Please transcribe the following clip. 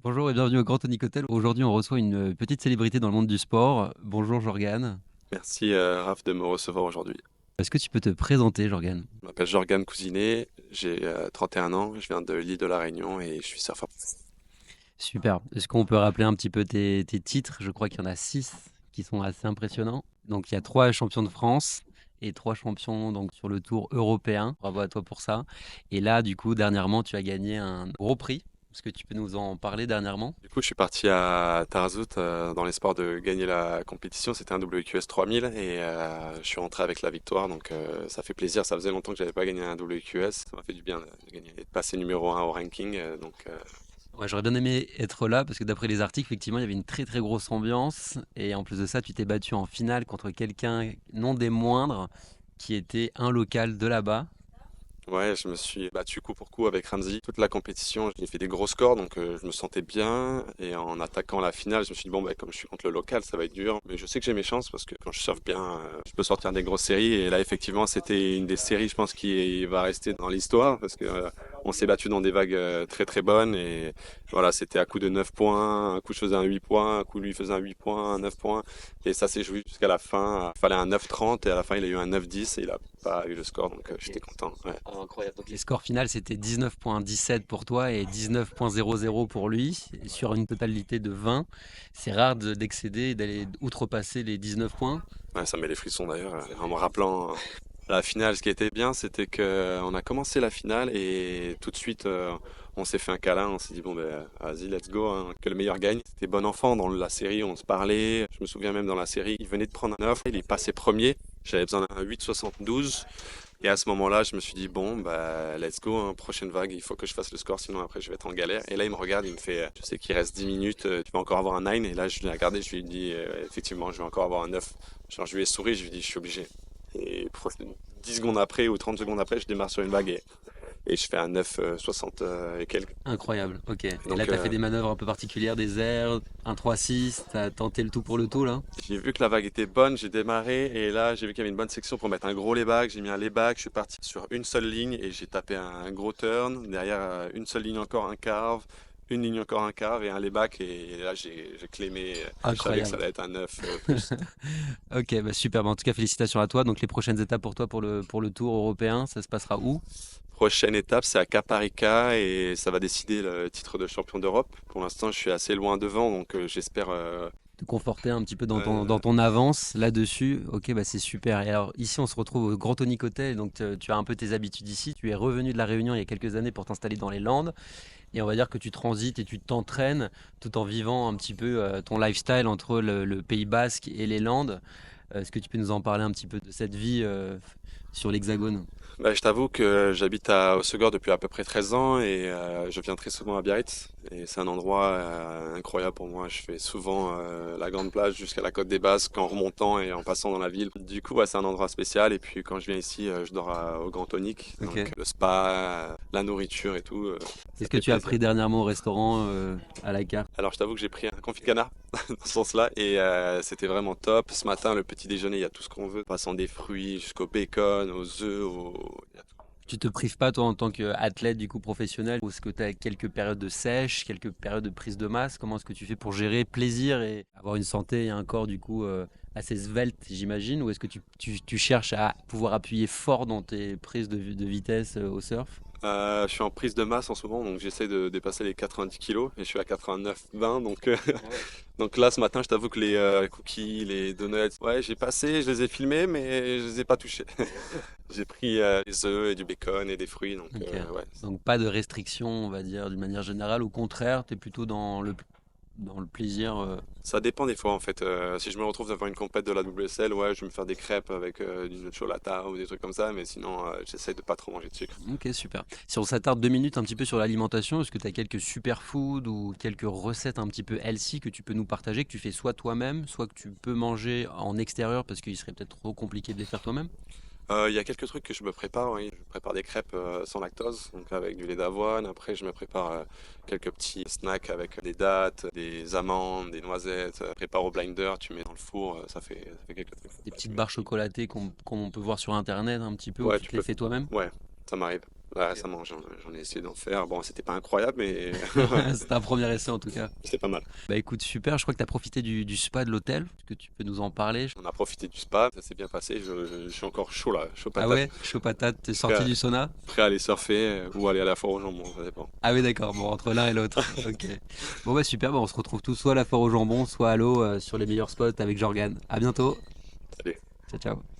Bonjour et bienvenue au Grand Tonic Hotel. Aujourd'hui, on reçoit une petite célébrité dans le monde du sport. Bonjour Jorgane. Merci Raph de me recevoir aujourd'hui. Est-ce que tu peux te présenter, Jorgane? Je m'appelle Jorgan Cousinet, j'ai 31 ans, je viens de l'île de la Réunion et je suis surfeur. Super. Est-ce qu'on peut rappeler un petit peu tes titres? Je crois qu'il y en a 6 qui sont assez impressionnants. Donc il y a 3 champions de France et 3 champions donc, sur le tour européen. Bravo à toi pour ça. Et là, du coup, dernièrement, tu as gagné un gros prix. Est-ce que tu peux nous en parler dernièrement? Du coup, je suis parti à Tarazout dans l'espoir de gagner la compétition. C'était un WQS 3000 et je suis rentré avec la victoire, donc ça fait plaisir. Ça faisait longtemps que j'avais pas gagné un WQS. Ça m'a fait du bien de gagner, de passer numéro un au ranking. Ouais, j'aurais bien aimé être là parce que d'après les articles, effectivement, il y avait une très très grosse ambiance. Et en plus de ça, tu t'es battu en finale contre quelqu'un non des moindres qui était un local de là-bas. Ouais, je me suis battu coup pour coup avec Ramsey. Toute la compétition, j'ai fait des gros scores, donc je me sentais bien. Et en attaquant la finale, je me suis dit, bon, bah, comme je suis contre le local, ça va être dur. Mais je sais que j'ai mes chances parce que quand je surfe bien, je peux sortir des grosses séries. Et là, effectivement, c'était une des séries, je pense, qui va rester dans l'histoire parce que on s'est battu dans des vagues très très bonnes. Et voilà, c'était à coup de 9 points. Un coup, je faisais un 8 points. Un coup, lui faisait un 8 points, un 9 points. Et ça s'est joué jusqu'à la fin. Il fallait un 9-30 et à la fin, il a eu un 9-10 et il a pas eu le score, donc j'étais content. Ouais. Ah, incroyable. Donc les scores finaux, c'était 19,17 pour toi et 19,00 pour lui sur une totalité de 20. C'est rare d'excéder et d'aller outrepasser les 19 points. Ouais, ça met les frissons d'ailleurs, en me rappelant la finale. Ce qui était bien, c'était que on a commencé la finale et tout de suite on s'est fait un câlin, on s'est dit bon ben vas-y let's go, hein, que le meilleur gagne. C'était bon enfant dans la série, on se parlait. Je me souviens même dans la série, il venait de prendre un offre, il est passé premier. J'avais besoin d'un 8,72 et à ce moment-là, je me suis dit bon bah let's go, hein, prochaine vague, il faut que je fasse le score, sinon après je vais être en galère. Et là il me regarde, il me fait je sais qu'il reste 10 minutes, tu vas encore avoir un 9. Et là je l'ai regardé, je lui ai dit effectivement je vais encore avoir un 9. Genre je lui ai souri, je lui ai dit je suis obligé. Et 10 secondes après ou 30 secondes après, je démarre sur une vague et je fais un 9,60 et quelques. Incroyable, ok. Et là, Donc tu as fait des manœuvres un peu particulières, des airs, un 3-6, tu as tenté le tout pour le tout là? j'ai vu que la vague était bonne, j'ai démarré et là j'ai vu qu'il y avait une bonne section pour mettre un gros layback. J'ai mis un layback, je suis parti sur une seule ligne et j'ai tapé un gros turn. Derrière une seule ligne encore un carve, une ligne encore un carve et un layback et là j'ai clémé. Je savais que ça Incroyable. allait être un 9 plus. Ok, bah super. Bah en tout cas, félicitations à toi. Donc, les prochaines étapes pour toi pour le tour européen, ça se passera où? Prochaine étape, c'est à Caparica et ça va décider le titre de champion d'Europe. Pour l'instant, je suis assez loin devant, donc j'espère. Te conforter un petit peu dans ton, Euh, dans ton avance là-dessus. Ok, bah c'est super. Et alors, ici, on se retrouve au Grand Tonic Hotel. Donc, tu as un peu tes habitudes ici. Tu es revenu de La Réunion il y a quelques années pour t'installer dans les Landes. Et on va dire que tu transites et tu t'entraînes tout en vivant un petit peu ton lifestyle entre le Pays Basque et les Landes. Est-ce que tu peux nous en parler un petit peu de cette vie sur l'Hexagone? Bah, je t'avoue que j'habite à Hossegor depuis à peu près 13 ans et je viens très souvent à Biarritz. Et c'est un endroit incroyable pour moi. Je fais souvent la grande plage jusqu'à la côte des Basques en remontant et en passant dans la ville. Du coup, ouais, c'est un endroit spécial. Et puis quand je viens ici, je dors au Grand Tonic. Donc Ok. le spa, la nourriture et tout, ça Qu'est-ce que fait tu as plaisir. pris dernièrement au restaurant à la carte? Alors je t'avoue que j'ai pris un confit de canard dans ce sens-là et c'était vraiment top. Ce matin, le petit déjeuner, il y a tout ce qu'on veut, passant des fruits jusqu'au bacon, aux œufs, il y a tout. Tu te prives pas toi en tant qu'athlète du coup professionnel? Ou est-ce que tu as quelques périodes de sèche, quelques périodes de prise de masse? Comment est-ce que tu fais pour gérer plaisir et avoir une santé et un corps du coup assez svelte j'imagine? Ou est-ce que tu cherches à pouvoir appuyer fort dans tes prises de vitesse au surf? Je suis en prise de masse en ce moment, donc j'essaie de dépasser les 90 kilos et je suis à 89,20. Donc, Ah ouais. donc là, ce matin, je t'avoue que les cookies, les donuts, ouais, j'ai passé, je les ai filmés, mais je les ai pas touchés. J'ai pris des œufs et du bacon et des fruits, donc Ok. ouais. Donc pas de restriction on va dire d'une manière générale. Au contraire, tu es plutôt dans le plaisir. Ça dépend des fois en fait. Si je me retrouve devant une compète de la WSL, ouais, je vais me faire des crêpes avec du nocciolata ou des trucs comme ça, mais sinon, j'essaie de pas trop manger de sucre. Ok, super. Si on s'attarde 2 minutes un petit peu sur l'alimentation, est-ce que tu as quelques superfoods ou quelques recettes un petit peu healthy que tu peux nous partager, que tu fais soit toi-même, soit que tu peux manger en extérieur parce qu'il serait peut-être trop compliqué de les faire toi-même? Il y a quelques trucs que je me prépare, oui. Je prépare des crêpes sans lactose, donc avec du lait d'avoine. Après, je me prépare quelques petits snacks avec des dattes, des amandes, des noisettes. Prépare au blinder, tu mets dans le four, ça fait quelques trucs. Des Ouais, petites barres chocolatées qu'on peut voir sur internet un petit peu ou ouais, tu tu te les peux. fais toi-même? Ouais, ça m'arrive. Là, récemment, j'en ai essayé d'en faire. Bon, c'était pas incroyable, mais C'était un premier essai en tout cas. c'était pas mal. Bah écoute, super, je crois que tu as profité du spa de l'hôtel. Est-ce que tu peux nous en parler? On a profité du spa, ça s'est bien passé. Je suis encore chaud là, chaud Ah patate. ouais, chaud patate, t'es Prêt sorti à, du sauna? prêt à aller surfer ou aller à la foire au jambon, ça dépend. Ah oui, d'accord, bon, entre l'un et l'autre. Ok. Bon bah super, bah, on se retrouve tous soit à la foire au jambon, soit à l'eau sur les meilleurs spots avec Jorgan. À bientôt. Salut. Ciao, ciao.